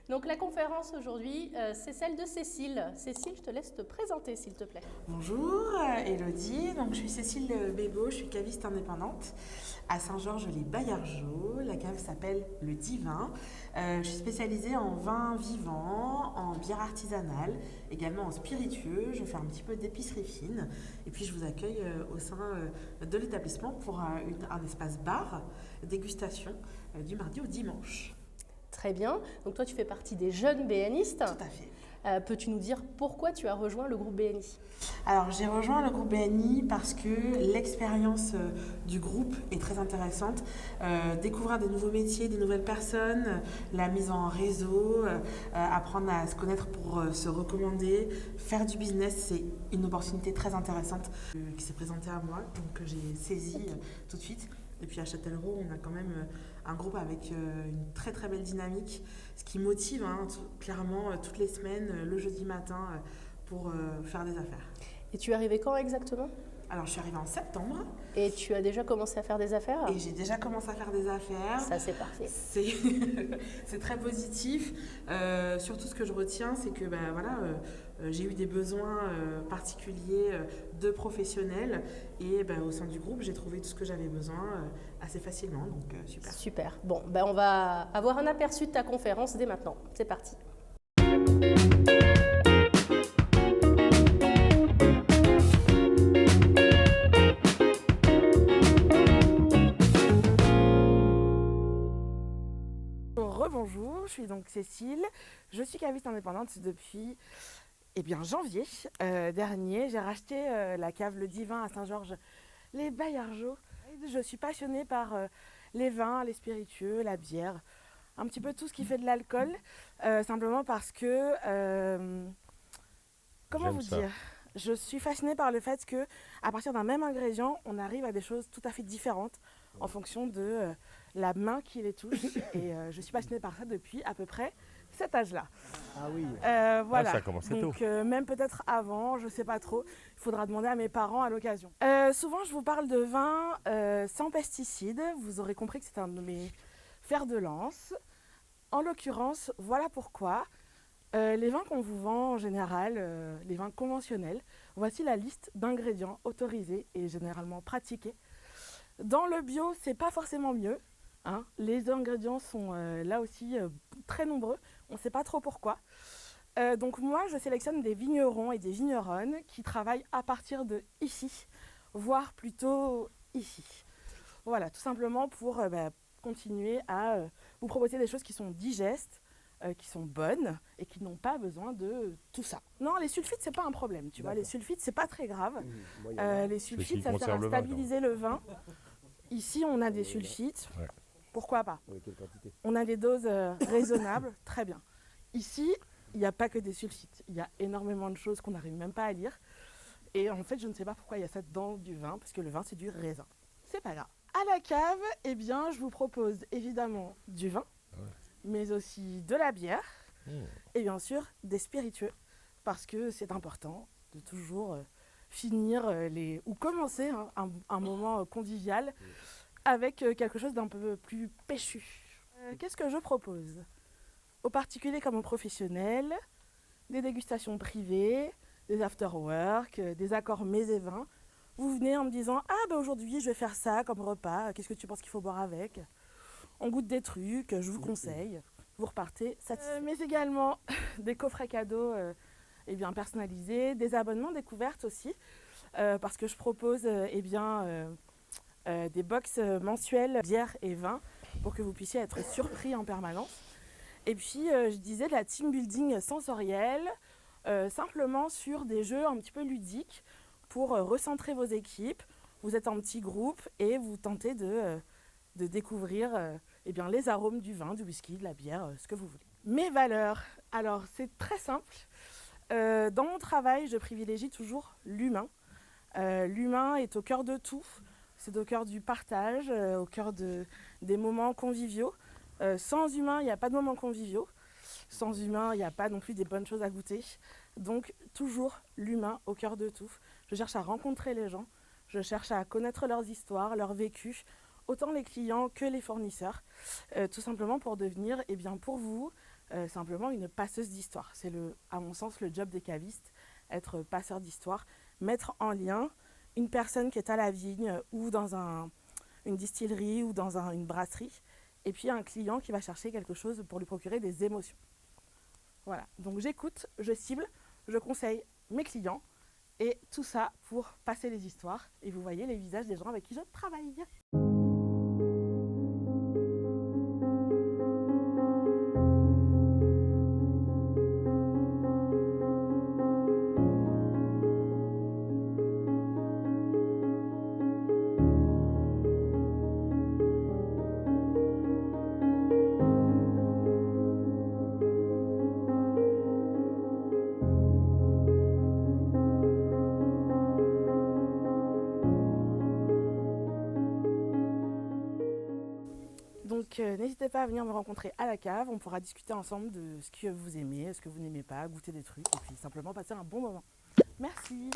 Donc la conférence aujourd'hui, c'est celle de Cécile. Cécile, je te laisse te présenter s'il te plaît. Bonjour, Elodie. Donc, je suis Cécile Bébaud, je suis caviste indépendante à Saint-Georges-les-Baillargeaux. La cave s'appelle Le Divin. Je suis spécialisée en vin vivant, en bière artisanale, également en spiritueux. Je fais un petit peu d'épicerie fine. Et puis, je vous accueille au sein de l'établissement pour un espace bar, dégustation du mardi au dimanche. Très bien. Donc toi, tu fais partie des jeunes BNistes. Tout à fait. Peux-tu nous dire pourquoi tu as rejoint le groupe BNI? Alors j'ai rejoint le groupe BNI parce que l'expérience du groupe est très intéressante. Découvrir des nouveaux métiers, des nouvelles personnes, la mise en réseau, apprendre à se connaître pour se recommander, faire du business, c'est une opportunité très intéressante qui s'est présentée à moi, donc que j'ai saisie tout de suite. Et puis à Châtellerault, on a quand même un groupe avec une très très belle dynamique, ce qui motive clairement toutes les semaines, le jeudi matin, pour faire des affaires. Et tu es arrivée quand exactement? Alors je suis arrivée en septembre. Et tu as déjà commencé à faire des affaires? Et j'ai déjà commencé à faire des affaires. Ça, c'est parfait. C'est très positif. Surtout ce que je retiens, c'est que j'ai eu des besoins particuliers de professionnels. Et au sein du groupe, j'ai trouvé tout ce que j'avais besoin assez facilement. Donc super. Super. Bon, on va avoir un aperçu de ta conférence dès maintenant. C'est parti. Rebonjour, je suis donc Cécile, je suis caviste indépendante depuis janvier dernier. J'ai racheté la cave Le Divin à Saint-Georges-les-Baillargeaux. Je suis passionnée par les vins, les spiritueux, la bière, un petit peu tout ce qui fait de l'alcool, simplement parce que, comment vous dire, je suis fascinée par le fait que à partir d'un même ingrédient, on arrive à des choses tout à fait différentes en fonction de la main qui les touche. Et je suis passionnée par ça depuis à peu près cet âge-là. Ah oui. Voilà. Ça a commencé tôt. Donc même peut-être avant, je sais pas trop. Il faudra demander à mes parents à l'occasion. Souvent, je vous parle de vin sans pesticides. Vous aurez compris que c'est un de mes fers de lance. En l'occurrence, voilà pourquoi. Les vins qu'on vous vend en général, les vins conventionnels, voici la liste d'ingrédients autorisés et généralement pratiqués. Dans le bio, c'est pas forcément mieux. Les ingrédients sont là aussi très nombreux. On ne sait pas trop pourquoi. Donc moi, je sélectionne des vignerons et des vigneronnes qui travaillent à partir de ici, voire plutôt ici. Voilà, tout simplement pour continuer à vous proposer des choses qui sont digestes, qui sont bonnes et qui n'ont pas besoin de tout ça. Non, les sulfites, c'est pas un problème, tu vois. Les sulfites, c'est pas très grave. Les sulfites, ça sert à stabiliser le vin. Ici, on a des sulfites. Ouais. Pourquoi pas? Quelle quantité? On a des doses raisonnables, très bien. Ici, il n'y a pas que des sulfites. Il y a énormément de choses qu'on n'arrive même pas à lire. Et en fait, je ne sais pas pourquoi il y a ça dans du vin, parce que le vin, c'est du raisin. C'est pas grave. À la cave, je vous propose évidemment du vin, mais aussi de la bière, et bien sûr des spiritueux, parce que c'est important de toujours finir ou commencer un moment convivial avec quelque chose d'un peu plus péchu. Qu'est-ce que je propose? Aux particuliers comme aux professionnels, des dégustations privées, des after-work, des accords mets et vins. Vous venez en me disant « Ah aujourd'hui je vais faire ça comme repas, qu'est-ce que tu penses qu'il faut boire avec ?» On goûte des trucs, je vous conseille, vous repartez satisfait. Mais également des coffrets cadeaux personnalisés, des abonnements découvertes aussi, parce que je propose des box mensuelles bière et vin pour que vous puissiez être surpris en permanence. Et puis je disais de la team building sensorielle, simplement sur des jeux un petit peu ludiques pour recentrer vos équipes. Vous êtes en petit groupe et vous tentez de découvrir les arômes du vin, du whisky, de la bière, ce que vous voulez. Mes valeurs, alors c'est très simple. Dans mon travail, je privilégie toujours l'humain. L'humain est au cœur de tout. C'est au cœur du partage, au cœur des moments conviviaux. Sans humain, il n'y a pas de moments conviviaux. Sans humain, il n'y a pas non plus des bonnes choses à goûter. Donc, toujours l'humain au cœur de tout. Je cherche à rencontrer les gens. Je cherche à connaître leurs histoires, leurs vécus, autant les clients que les fournisseurs. Tout simplement pour devenir, pour vous, simplement une passeuse d'histoire. C'est, à mon sens, le job des cavistes, être passeur d'histoire, mettre en lien une personne qui est à la vigne ou dans une distillerie ou dans une brasserie, et puis un client qui va chercher quelque chose pour lui procurer des émotions. Voilà, donc j'écoute, je cible, je conseille mes clients, et tout ça pour passer les histoires. Et vous voyez les visages des gens avec qui je travaille. Donc n'hésitez pas à venir me rencontrer à la cave, on pourra discuter ensemble de ce que vous aimez, ce que vous n'aimez pas, goûter des trucs et puis simplement passer un bon moment. Merci.